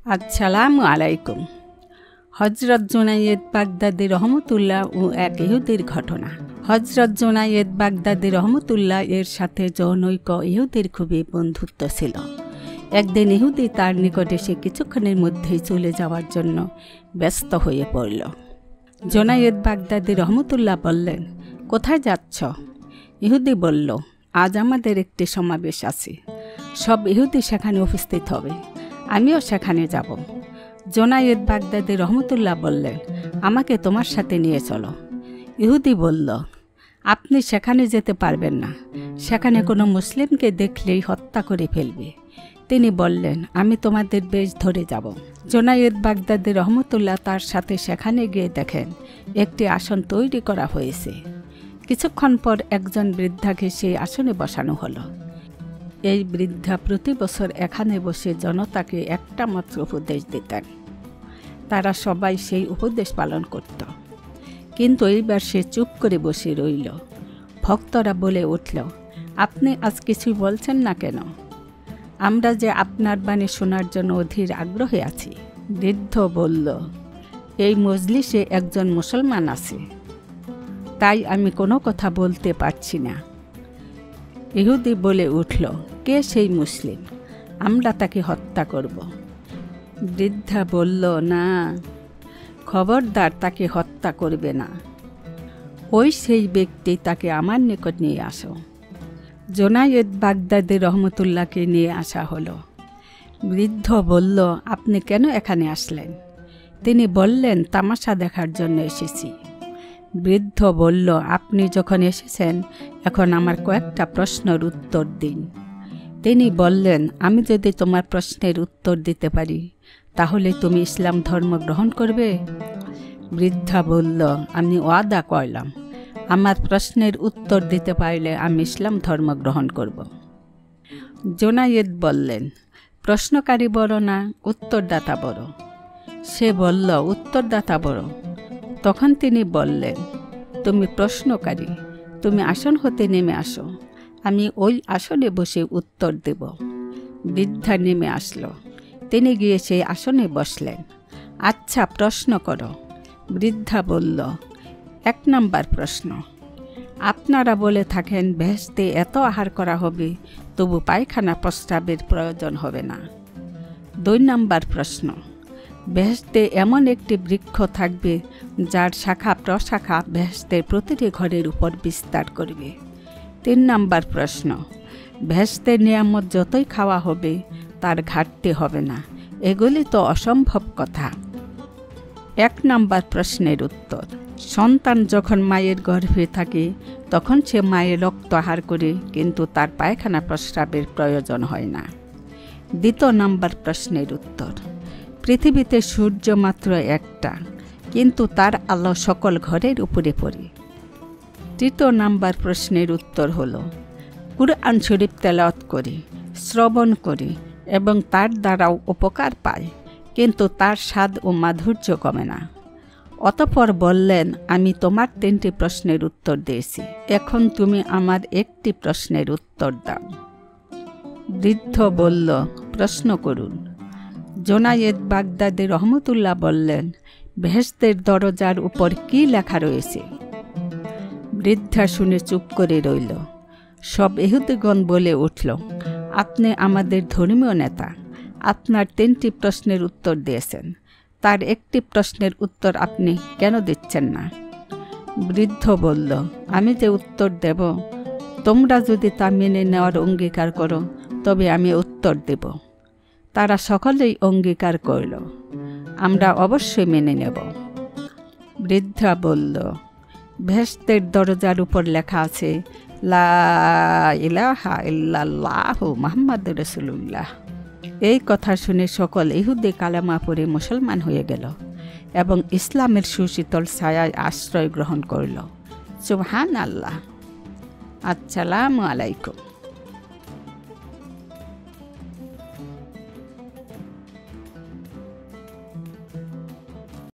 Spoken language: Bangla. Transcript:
আসসালামু আলাইকুম। হজরত জুনায়েদ বাগদাদি রহমতুল্লাহ ও এক ইহুদির ঘটনা। হজরত জুনায়েদ বাগদাদি রহমতুল্লাহ এর সাথে জনৈক ইহুদির খুবই বন্ধুত্ব ছিল। একদিন ইহুদি তার নিকট এসে কিছুক্ষণের মধ্যেই চলে যাওয়ার জন্য ব্যস্ত হয়ে পড়ল। জুনায়েদ বাগদাদি রহমতুল্লাহ বললেন, কোথায় যাচ্ছ? ইহুদি বলল, আজ আমাদের একটি সমাবেশ আছে, সব ইহুদি সেখানে উপস্থিত হবে, আমিও সেখানে যাব। জুনায়েদ বাগদাদি রহমতুল্লাহ বললেন, আমাকে তোমার সাথে নিয়ে চলো। ইহুদি বলল, আপনি সেখানে যেতে পারবেন না, সেখানে কোনো মুসলিমকে দেখলেই হত্যা করে ফেলবে। তিনি বললেন, আমি তোমাদের বেশ ধরে যাব। জুনায়েদ বাগদাদি রহমতুল্লাহ তার সাথে সেখানে গিয়ে দেখেন একটি আসন তৈরি করা হয়েছে। কিছুক্ষণ পর একজন বৃদ্ধাকে সেই আসনে বসানো হলো। এই বৃদ্ধা প্রতি বছর এখানে বসে জনতাকে একটা মাত্র উপদেশ দিতেন। তারা সবাই সেই উপদেশ পালন করত, কিন্তু এইবার সে চুপ করে বসে রইল। ভক্তরা বলে উঠল, আপনি আজ কিছুই বলছেন না কেন? আমরা যে আপনার বাণী শোনার জন্য অধীর আগ্রহে আছি। বৃদ্ধ বলল, এই মজলিসে একজন মুসলমান আছে, তাই আমি কোনো কথা বলতে পারছি না। ইহুদি বলে উঠল, কে সেই মুসলিম? আমরা তাকে হত্যা করব। বৃদ্ধা বলল, না, খবরদার, তাকে হত্যা করবে না। ওই সেই ব্যক্তি, তাকে আমার নিকট নিয়ে আসো। জুনায়েদ বাগদাদি রহমতুল্লাহকে নিয়ে আসা হলো। বৃদ্ধ বলল, আপনি কেন এখানে আসলেন? তিনি বললেন, তামাশা দেখার জন্য এসেছি। বৃদ্ধ বলল, আপনি যখন এসেছেন, এখন আমার কয়েকটা প্রশ্নের উত্তর দিন। তিনি বললেন, আমি যদি তোমার প্রশ্নের উত্তর দিতে পারি, তাহলে তুমি ইসলাম ধর্ম গ্রহণ করবে? বৃদ্ধা বলল, আমি ওয়াদা করলাম, আমার প্রশ্নের উত্তর দিতে পারলে আমি ইসলাম ধর্ম গ্রহণ করব। জুনায়েদ বললেন, প্রশ্নকারী বড় না উত্তরদাতা বড়? সে বলল, উত্তরদাতা বড়। তখন তিনি বললেন, তুমি প্রশ্নকারী, তুমি আসন হতে নেমে আসো, আমি ওই আসনে বসে উত্তর দেব। বৃদ্ধা নেমে আসলো। তিনি গিয়ে সেই আসনে বসলেন। আচ্ছা, প্রশ্ন করো। বৃদ্ধা বলল, 1 নম্বর প্রশ্ন, আপনারা বলে থাকেন বেহেশতে এত আহার করা হবে, তবু পায়খানা প্রস্রাবের প্রয়োজন হবে না। 2 নম্বর প্রশ্ন, বেহেশতে এমন একটি বৃক্ষ থাকবে যার শাখা প্রশাখা বেহেশতের প্রতিটি ঘরের উপর বিস্তার করবে। 3 নম্বর প্রশ্ন, বেহেশতের নিয়ামত যতই খাওয়া হবে তার ঘাটতি হবে না। এগুলি তো অসম্ভব কথা। 1 নম্বর প্রশ্নের উত্তর, সন্তান যখন মায়ের গর্ভে থাকে তখন সে মায়ের রক্ত আহার করে, কিন্তু তার পায়খানা প্রস্রাবের প্রয়োজন হয় না। 2 নম্বর প্রশ্নের উত্তর, পৃথিবীতে সূর্য মাত্র একটা, কিন্তু তার আলো সকল ঘরের উপরে পড়ে। 3 নম্বর প্রশ্নের উত্তর হলো, কুরআন শরীফ তেলাওয়াত করি, শ্রবণ করি এবং তার দ্বারাও উপকার পায়, কিন্তু তার স্বাদ ও মাধুর্য কমে না। অতঃপর বললেন, আমি তোমার 3টি প্রশ্নের উত্তর দিয়েছি, এখন তুমি আমার একটি প্রশ্নের উত্তর দাও। বৃদ্ধ বলল, প্রশ্ন করুন। জুনায়েদ বাগদাদি রহমতুল্লাহ বললেন, বেহেশতের দরজার উপর কি লেখা রয়েছে? বৃদ্ধা শুনে চুপ করে রইল। সব ইহুদিগণ বলে উঠল, আপনি আমাদের ধর্মীয় নেতা, আপনার 3টি প্রশ্নের উত্তর দিয়েছেন, তার একটি প্রশ্নের উত্তর আপনি কেন দিচ্ছেন না? বৃদ্ধ বলল, আমি যে উত্তর দেব, তোমরা যদি তা মেনে নেওয়ার অঙ্গীকার করো তবে আমি উত্তর দেব। তারা সকলেই অঙ্গীকার করল, আমরা অবশ্যই মেনে নেব। বৃদ্ধা বলল, বেহেশতের দরজার উপর লেখা আছে, লা ইলাহা ইল্লাল্লাহু মুহাম্মাদুর রাসূলুল্লাহ। এই কথা শুনে সকল ইহুদি কালেমা পড়ে মুসলমান হয়ে গেল এবং ইসলামের সুশীতল ছায়ায় আশ্রয় গ্রহণ করল। সুবহানাল্লাহ। আসসালামু আলাইকুম।